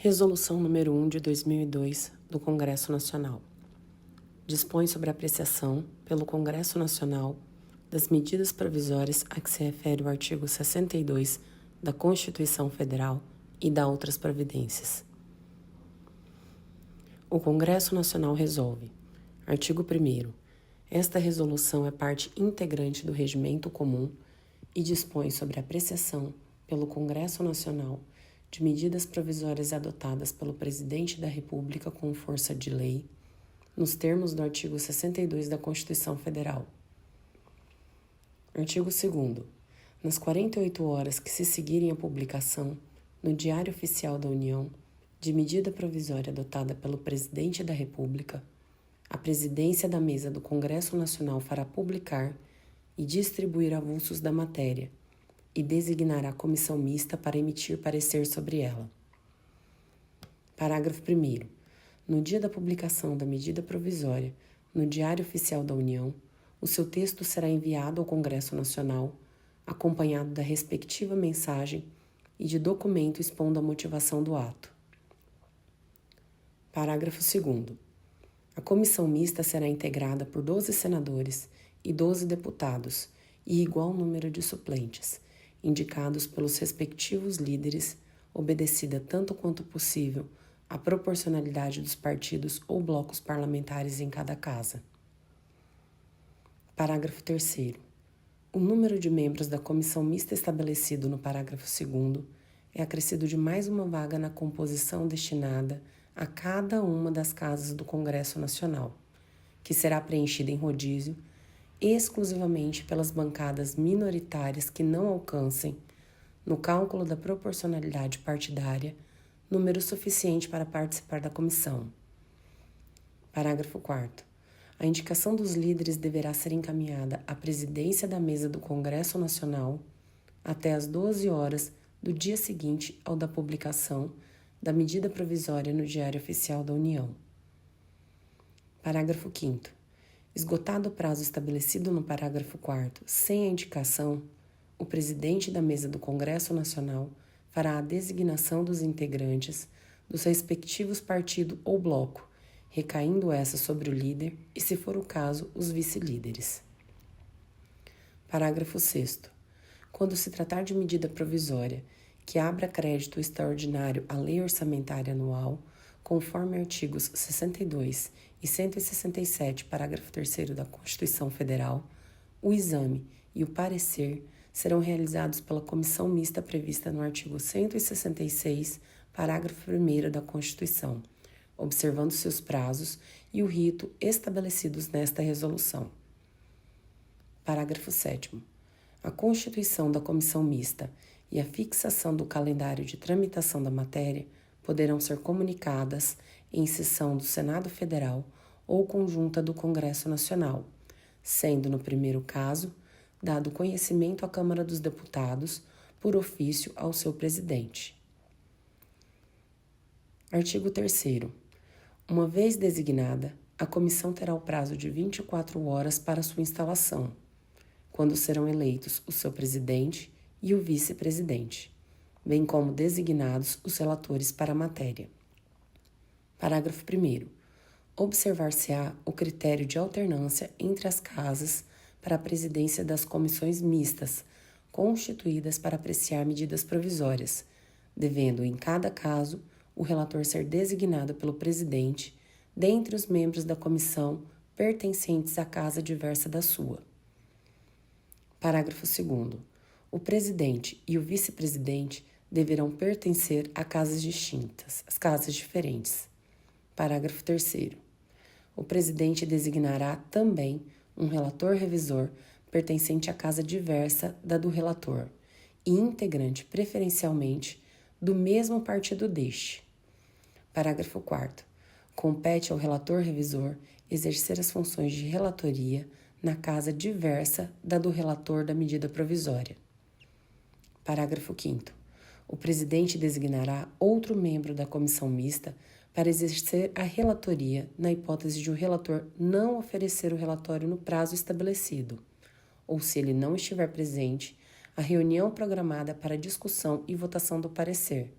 Resolução número 1 de 2002 do Congresso Nacional. Dispõe sobre a apreciação, pelo Congresso Nacional, das medidas provisórias a que se refere o artigo 62 da Constituição Federal e da outras providências. O Congresso Nacional resolve. Artigo 1º. Esta resolução é parte integrante do Regimento Comum e dispõe sobre a apreciação, pelo Congresso Nacional, de medidas provisórias adotadas pelo Presidente da República com força de lei, nos termos do artigo 62 da Constituição Federal. Artigo 2º. Nas 48 horas que se seguirem a publicação, no Diário Oficial da União, de medida provisória adotada pelo Presidente da República, a Presidência da Mesa do Congresso Nacional fará publicar e distribuir avulsos da matéria, e designará comissão mista para emitir parecer sobre ela. Parágrafo 1º. No dia da publicação da medida provisória no Diário Oficial da União, o seu texto será enviado ao Congresso Nacional, acompanhado da respectiva mensagem e de documento expondo a motivação do ato. Parágrafo 2º. A comissão mista será integrada por 12 senadores e 12 deputados e igual número de suplentes, indicados pelos respectivos líderes, obedecida tanto quanto possível a proporcionalidade dos partidos ou blocos parlamentares em cada casa. Parágrafo 3º. O número de membros da comissão mista estabelecido no parágrafo 2º é acrescido de mais uma vaga na composição destinada a cada uma das casas do Congresso Nacional, que será preenchida em rodízio exclusivamente pelas bancadas minoritárias que não alcancem, no cálculo da proporcionalidade partidária, número suficiente para participar da comissão. Parágrafo 4º. A indicação dos líderes deverá ser encaminhada à presidência da mesa do Congresso Nacional até às 12 horas do dia seguinte ao da publicação da medida provisória no Diário Oficial da União. Parágrafo 5º. Esgotado o prazo estabelecido no parágrafo 4º, sem a indicação, o presidente da mesa do Congresso Nacional fará a designação dos integrantes dos respectivos partido ou bloco, recaindo essa sobre o líder e, se for o caso, os vice-líderes. Parágrafo 6º. Quando se tratar de medida provisória que abra crédito extraordinário à Lei Orçamentária Anual, conforme artigos 62 e 167, parágrafo 3º da Constituição Federal, o exame e o parecer serão realizados pela comissão mista prevista no artigo 166, parágrafo 1º da Constituição, observando-se os prazos e o rito estabelecidos nesta resolução. Parágrafo 7º. A constituição da comissão mista e a fixação do calendário de tramitação da matéria poderão ser comunicadas em sessão do Senado Federal ou conjunta do Congresso Nacional, sendo, no primeiro caso, dado conhecimento à Câmara dos Deputados por ofício ao seu presidente. Artigo 3º. Uma vez designada, a comissão terá o prazo de 24 horas para sua instalação, quando serão eleitos o seu presidente e o vice-presidente, bem como designados os relatores para a matéria. Parágrafo 1º. Observar-se-á o critério de alternância entre as casas para a presidência das comissões mistas, constituídas para apreciar medidas provisórias, devendo, em cada caso, o relator ser designado pelo presidente dentre os membros da comissão pertencentes à casa diversa da sua. Parágrafo 2º. O presidente e o vice-presidente deverão pertencer a casas distintas, as casas diferentes. Parágrafo 3º. O presidente designará também um relator revisor pertencente à casa diversa da do relator e integrante preferencialmente do mesmo partido deste. Parágrafo 4º. Compete ao relator revisor exercer as funções de relatoria na casa diversa da do relator da medida provisória. Parágrafo 5º. O presidente designará outro membro da comissão mista para exercer a relatoria na hipótese de o relator não oferecer o relatório no prazo estabelecido, ou se ele não estiver presente, a reunião programada para discussão e votação do parecer,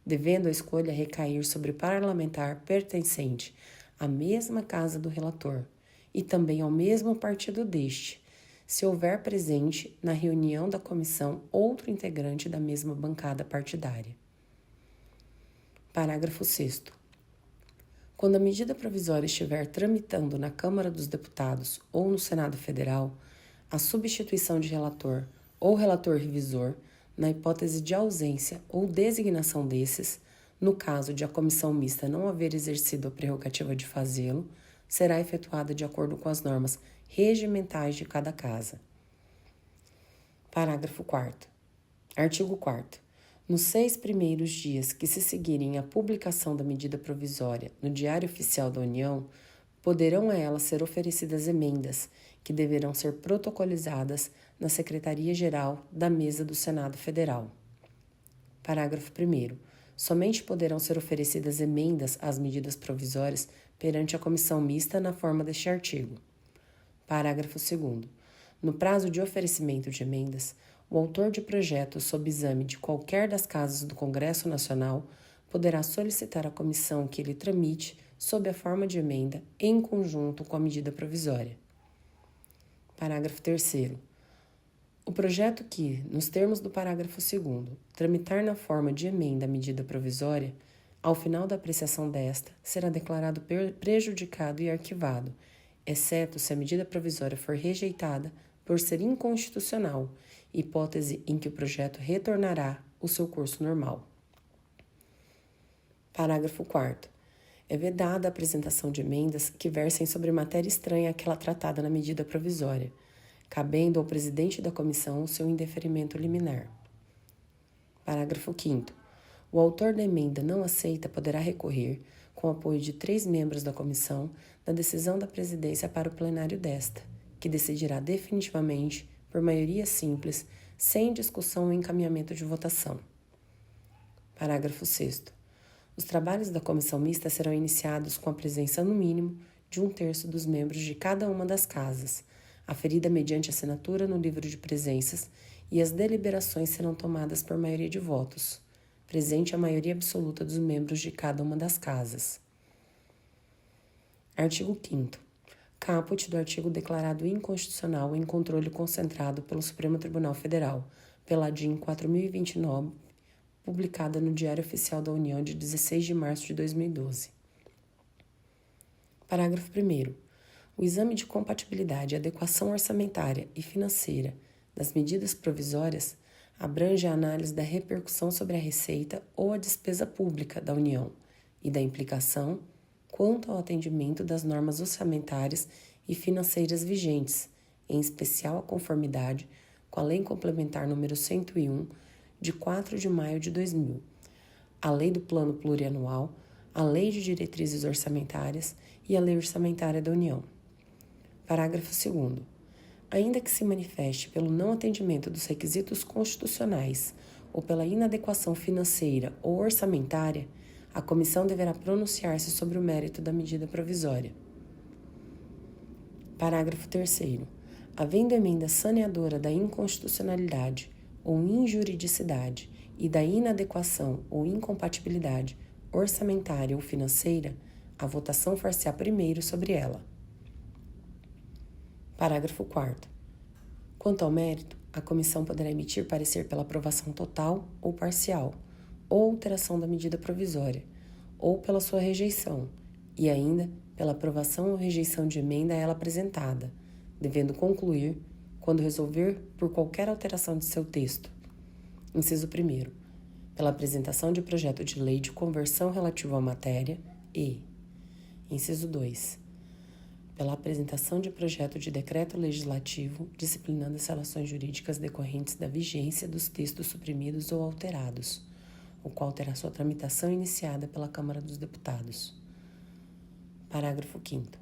devendo a escolha recair sobre parlamentar pertencente à mesma casa do relator e também ao mesmo partido deste, se houver presente na reunião da comissão outro integrante da mesma bancada partidária. Parágrafo 6º. Quando a medida provisória estiver tramitando na Câmara dos Deputados ou no Senado Federal, a substituição de relator ou relator revisor, na hipótese de ausência ou designação desses, no caso de a comissão mista não haver exercido a prerrogativa de fazê-lo, será efetuada de acordo com as normas regimentais de cada casa. Parágrafo 4º. Artigo 4º. Nos 6 primeiros dias que se seguirem à publicação da medida provisória no Diário Oficial da União, poderão a ela ser oferecidas emendas, que deverão ser protocolizadas na Secretaria-Geral da Mesa do Senado Federal. Parágrafo 1º. Somente poderão ser oferecidas emendas às medidas provisórias perante a comissão mista na forma deste artigo. Parágrafo 2º. No prazo de oferecimento de emendas, o autor de projeto sob exame de qualquer das casas do Congresso Nacional poderá solicitar à comissão que ele tramite sob a forma de emenda em conjunto com a medida provisória. Parágrafo 3º. O projeto que, nos termos do parágrafo 2º, tramitar na forma de emenda a medida provisória, ao final da apreciação desta, será declarado prejudicado e arquivado, exceto se a medida provisória for rejeitada por ser inconstitucional, hipótese em que o projeto retornará ao seu curso normal. Parágrafo 4º. É vedada a apresentação de emendas que versem sobre matéria estranha àquela tratada na medida provisória, cabendo ao presidente da comissão o seu indeferimento liminar. Parágrafo 5º. O autor da emenda não aceita poderá recorrer, com apoio de 3 membros da comissão, da decisão da presidência para o plenário desta, que decidirá definitivamente, por maioria simples, sem discussão ou encaminhamento de votação. Parágrafo 6º. Os trabalhos da comissão mista serão iniciados com a presença, no mínimo, de 1/3 dos membros de cada uma das casas, aferida mediante assinatura no livro de presenças, e as deliberações serão tomadas por maioria de votos, presente a maioria absoluta dos membros de cada uma das casas. Artigo 5º. Caput do artigo declarado inconstitucional em controle concentrado pelo Supremo Tribunal Federal, pela DIN 4029, publicada no Diário Oficial da União de 16 de março de 2012. Parágrafo 1º. O exame de compatibilidade e adequação orçamentária e financeira das medidas provisórias abrange a análise da repercussão sobre a receita ou a despesa pública da União e da implicação quanto ao atendimento das normas orçamentárias e financeiras vigentes, em especial a conformidade com a Lei Complementar nº 101, de 4 de maio de 2000, a Lei do Plano Plurianual, a Lei de Diretrizes Orçamentárias e a Lei Orçamentária da União. Parágrafo 2º. Ainda que se manifeste pelo não atendimento dos requisitos constitucionais ou pela inadequação financeira ou orçamentária, a comissão deverá pronunciar-se sobre o mérito da medida provisória. Parágrafo 3º. Havendo emenda saneadora da inconstitucionalidade ou injuridicidade e da inadequação ou incompatibilidade orçamentária ou financeira, a votação far-se-á primeiro sobre ela. Parágrafo 4º. Quanto ao mérito, a comissão poderá emitir parecer pela aprovação total ou parcial, ou alteração da medida provisória, ou pela sua rejeição, e ainda pela aprovação ou rejeição de emenda a ela apresentada, devendo concluir, quando resolver por qualquer alteração de seu texto. Inciso 1º. Pela apresentação de projeto de lei de conversão relativo à matéria e, inciso 2, pela apresentação de projeto de decreto legislativo disciplinando as relações jurídicas decorrentes da vigência dos textos suprimidos ou alterados, o qual terá sua tramitação iniciada pela Câmara dos Deputados. Parágrafo 5º.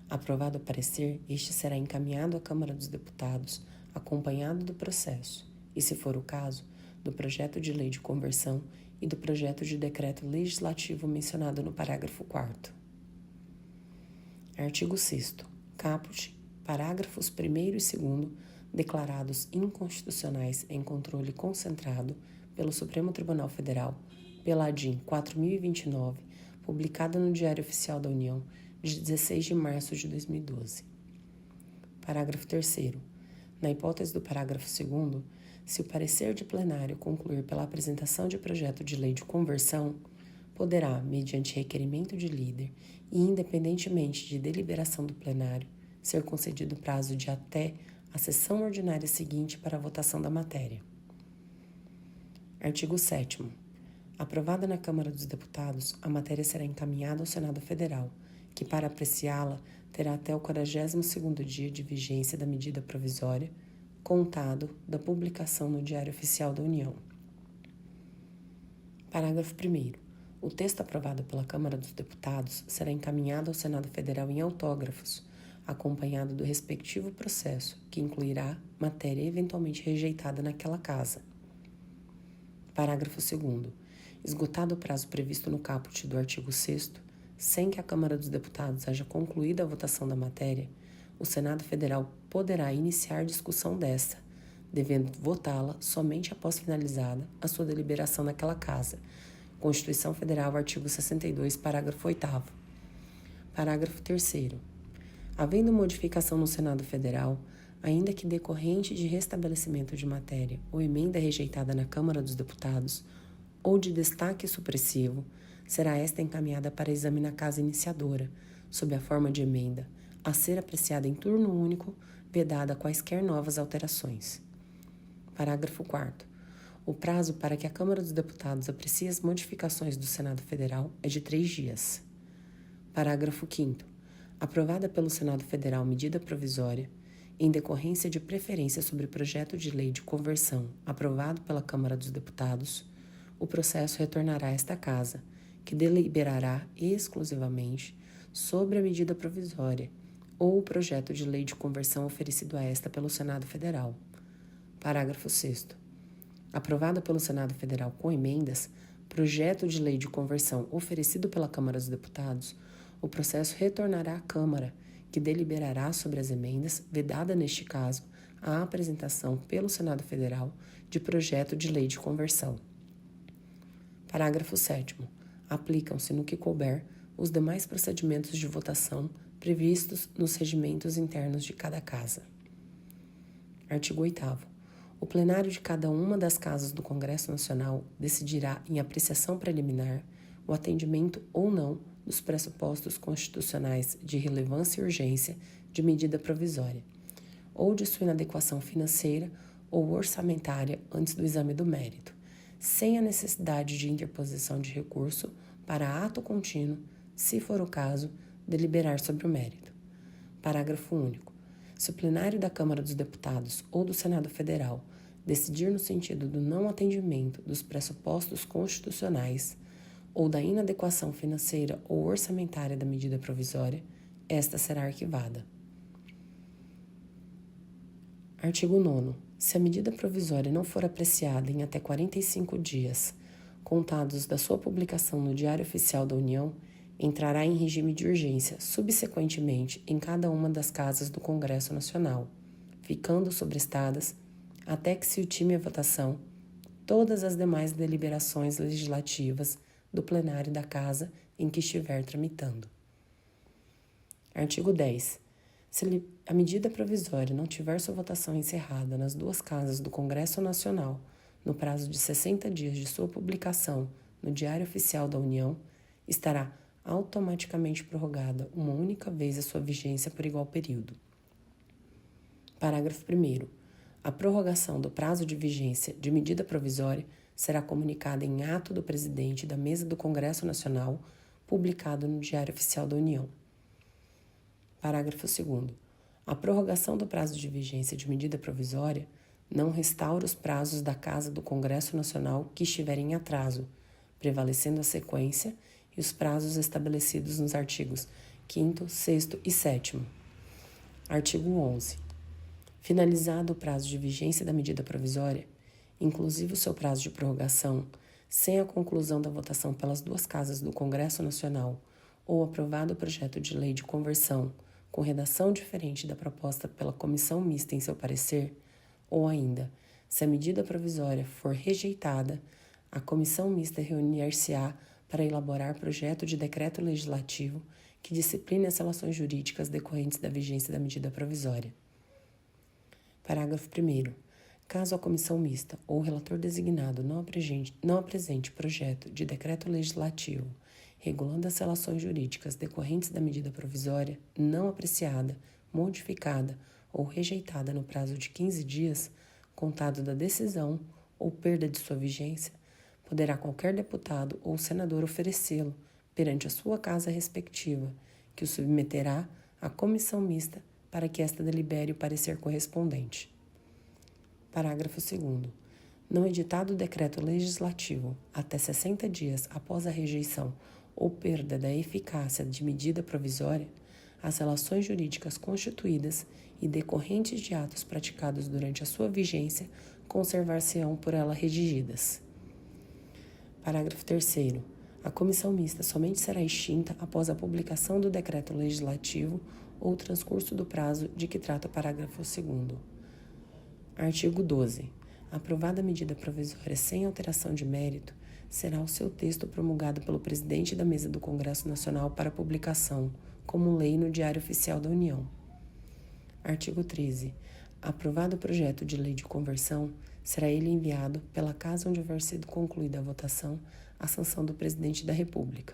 Aprovado o parecer, este será encaminhado à Câmara dos Deputados, acompanhado do processo, e, se for o caso, do projeto de lei de conversão e do projeto de decreto legislativo mencionado no parágrafo 4º. Artigo 6º. Caput, parágrafos 1º e 2º, declarados inconstitucionais em controle concentrado pelo Supremo Tribunal Federal, pela ADIM 4029, publicada no Diário Oficial da União de 16 de março de 2012. Parágrafo 3º. Na hipótese do parágrafo 2º, se o parecer de plenário concluir pela apresentação de projeto de lei de conversão, poderá, mediante requerimento de líder e independentemente de deliberação do plenário, ser concedido prazo de até a sessão ordinária seguinte para a votação da matéria. Artigo 7º. Aprovada na Câmara dos Deputados, a matéria será encaminhada ao Senado Federal, que, para apreciá-la, terá até o 42º dia de vigência da medida provisória, contado da publicação no Diário Oficial da União. Parágrafo 1º. O texto aprovado pela Câmara dos Deputados será encaminhado ao Senado Federal em autógrafos, acompanhado do respectivo processo, que incluirá matéria eventualmente rejeitada naquela casa. Parágrafo 2º. Esgotado o prazo previsto no caput do artigo 6º, sem que a Câmara dos Deputados haja concluído a votação da matéria, o Senado Federal poderá iniciar discussão desta, devendo votá-la somente após finalizada a sua deliberação naquela casa. Constituição Federal, artigo 62, parágrafo 8º. Parágrafo 3º. Havendo modificação no Senado Federal, ainda que decorrente de restabelecimento de matéria ou emenda rejeitada na Câmara dos Deputados, ou de destaque supressivo, será esta encaminhada para exame na casa iniciadora, sob a forma de emenda, a ser apreciada em turno único, vedada quaisquer novas alterações. Parágrafo 4º. O prazo para que a Câmara dos Deputados aprecie as modificações do Senado Federal é de 3 dias. Parágrafo 5º. Aprovada pelo Senado Federal medida provisória, em decorrência de preferência sobre projeto de lei de conversão aprovado pela Câmara dos Deputados, o processo retornará a esta Casa, que deliberará exclusivamente sobre a medida provisória ou o projeto de lei de conversão oferecido a esta pelo Senado Federal. Parágrafo 6º. Aprovado pelo Senado Federal com emendas, projeto de lei de conversão oferecido pela Câmara dos Deputados, o processo retornará à Câmara, que deliberará sobre as emendas, vedada neste caso a apresentação pelo Senado Federal de projeto de lei de conversão. Parágrafo 7º. Aplicam-se, no que couber, os demais procedimentos de votação previstos nos regimentos internos de cada casa. Artigo 8º. O plenário de cada uma das casas do Congresso Nacional decidirá, em apreciação preliminar, o atendimento ou não dos pressupostos constitucionais de relevância e urgência de medida provisória, ou de sua inadequação financeira ou orçamentária antes do exame do mérito, sem a necessidade de interposição de recurso para ato contínuo, se for o caso, deliberar sobre o mérito. Parágrafo único. Se o plenário da Câmara dos Deputados ou do Senado Federal decidir no sentido do não atendimento dos pressupostos constitucionais ou da inadequação financeira ou orçamentária da medida provisória, esta será arquivada. Artigo 9º. Se a medida provisória não for apreciada em até 45 dias, contados da sua publicação no Diário Oficial da União, entrará em regime de urgência subsequentemente em cada uma das casas do Congresso Nacional, ficando sobrestadas, até que se ultime a votação, todas as demais deliberações legislativas do plenário da casa em que estiver tramitando. Artigo 10. Se a medida provisória não tiver sua votação encerrada nas 2 casas do Congresso Nacional no prazo de 60 dias de sua publicação no Diário Oficial da União, estará automaticamente prorrogada uma única vez a sua vigência por igual período. Parágrafo 1º. A prorrogação do prazo de vigência de medida provisória será comunicada em ato do presidente da Mesa do Congresso Nacional, publicado no Diário Oficial da União. Parágrafo 2º. A prorrogação do prazo de vigência de medida provisória não restaura os prazos da Casa do Congresso Nacional que estiverem em atraso, prevalecendo a sequência e os prazos estabelecidos nos artigos 5º, 6º e 7º. Artigo 11. Finalizado o prazo de vigência da medida provisória, inclusive o seu prazo de prorrogação, sem a conclusão da votação pelas 2 casas do Congresso Nacional ou aprovado o projeto de lei de conversão com redação diferente da proposta pela comissão mista em seu parecer, ou ainda, se a medida provisória for rejeitada, A comissão mista reunir-se-á para elaborar projeto de decreto legislativo que discipline as relações jurídicas decorrentes da vigência da medida provisória. Parágrafo 1º. Caso a comissão mista ou o relator designado não apresente projeto de decreto legislativo regulando as relações jurídicas decorrentes da medida provisória não apreciada, modificada ou rejeitada no prazo de 15 dias, contado da decisão ou perda de sua vigência, poderá qualquer deputado ou senador oferecê-lo perante a sua casa respectiva, que o submeterá à comissão mista para que esta delibere o parecer correspondente. Parágrafo 2º. Não editado o decreto legislativo até 60 dias após a rejeição ou perda da eficácia de medida provisória, as relações jurídicas constituídas e decorrentes de atos praticados durante a sua vigência conservar-se-ão por ela redigidas. Parágrafo 3º. A comissão mista somente será extinta após a publicação do decreto legislativo ou transcurso do prazo de que trata o parágrafo 2º. Artigo 12. Aprovada a medida provisória sem alteração de mérito, será o seu texto promulgado pelo presidente da Mesa do Congresso Nacional para publicação, como lei no Diário Oficial da União. Artigo 13. Aprovado o projeto de lei de conversão, será ele enviado, pela casa onde houver sido concluída a votação, à sanção do presidente da República.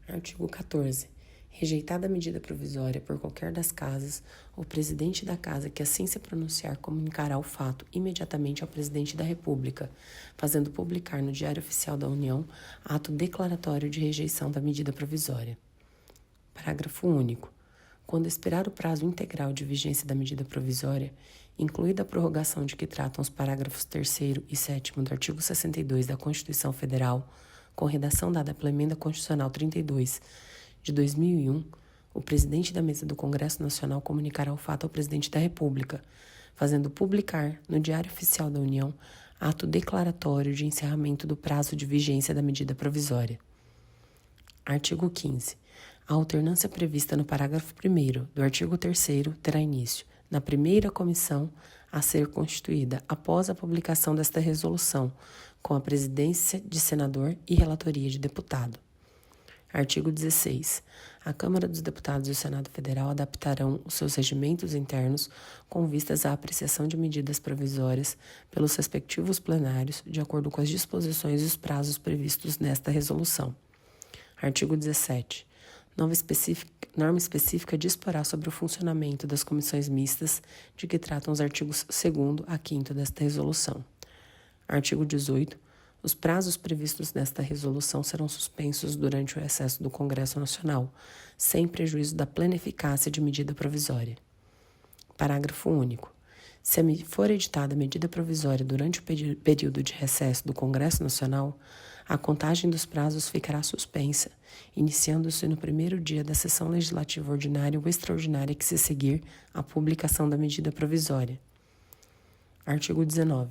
Artigo 14. Rejeitada a medida provisória por qualquer das casas, o presidente da casa que assim se pronunciar comunicará o fato imediatamente ao presidente da República, fazendo publicar no Diário Oficial da União ato declaratório de rejeição da medida provisória. Parágrafo único. Quando expirar o prazo integral de vigência da medida provisória, incluída a prorrogação de que tratam os parágrafos 3º e 7º do artigo 62 da Constituição Federal, com redação dada pela Emenda Constitucional 32 de 2001, o presidente da Mesa do Congresso Nacional comunicará o fato ao presidente da República, fazendo publicar no Diário Oficial da União ato declaratório de encerramento do prazo de vigência da medida provisória. Artigo 15. A alternância prevista no parágrafo 1º do artigo 3º terá início na primeira comissão a ser constituída após a publicação desta resolução, com a presidência de senador e relatoria de deputado. Artigo 16. A Câmara dos Deputados e o Senado Federal adaptarão os seus regimentos internos com vistas à apreciação de medidas provisórias pelos respectivos plenários, de acordo com as disposições e os prazos previstos nesta resolução. Artigo 17. Norma específica disporá sobre o funcionamento das comissões mistas de que tratam os artigos 2º a 5º desta resolução. Artigo 18. Os prazos previstos nesta resolução serão suspensos durante o recesso do Congresso Nacional, sem prejuízo da plena eficácia de medida provisória. Parágrafo único. Se for editada a medida provisória durante o período de recesso do Congresso Nacional, a contagem dos prazos ficará suspensa, iniciando-se no primeiro dia da sessão legislativa ordinária ou extraordinária que se seguir à publicação da medida provisória. Artigo 19.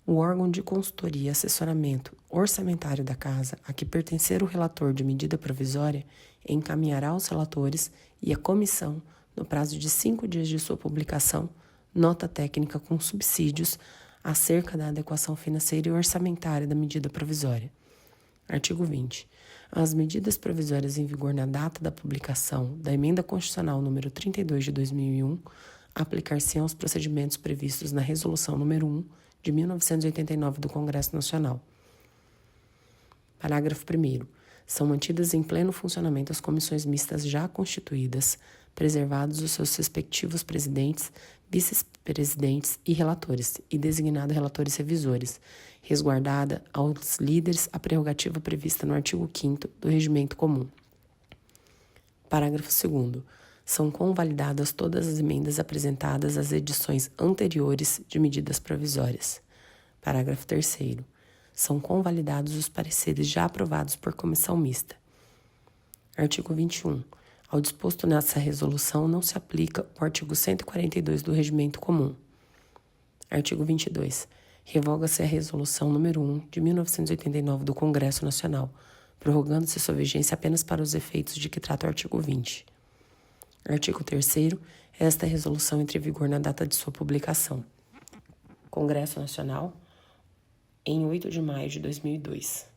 O órgão de consultoria e assessoramento orçamentário da Casa, a que pertencer o relator de medida provisória, encaminhará aos relatores e à comissão, no prazo de 5 dias de sua publicação, nota técnica com subsídios acerca da adequação financeira e orçamentária da medida provisória. Artigo 20. As medidas provisórias em vigor na data da publicação da Emenda Constitucional número 32 de 2001 aplicar-se-ão aos procedimentos previstos na Resolução número 1 de 1989 do Congresso Nacional. Parágrafo 1º. São mantidas em pleno funcionamento as comissões mistas já constituídas, preservados os seus respectivos presidentes, vice-presidentes e relatores, e designados relatores revisores, resguardada aos líderes a prerrogativa prevista no artigo 5º do Regimento Comum. Parágrafo 2º. São convalidadas todas as emendas apresentadas às edições anteriores de medidas provisórias. Parágrafo 3º. São convalidados os pareceres já aprovados por comissão mista. Artigo 21. Ao disposto nessa resolução não se aplica o artigo 142 do Regimento Comum. Artigo 22. Revoga-se a Resolução número 1 de 1989 do Congresso Nacional, prorrogando-se sua vigência apenas para os efeitos de que trata o artigo 20. Artigo 3º. Esta resolução entra em vigor na data de sua publicação. Congresso Nacional, em 8 de maio de 2002.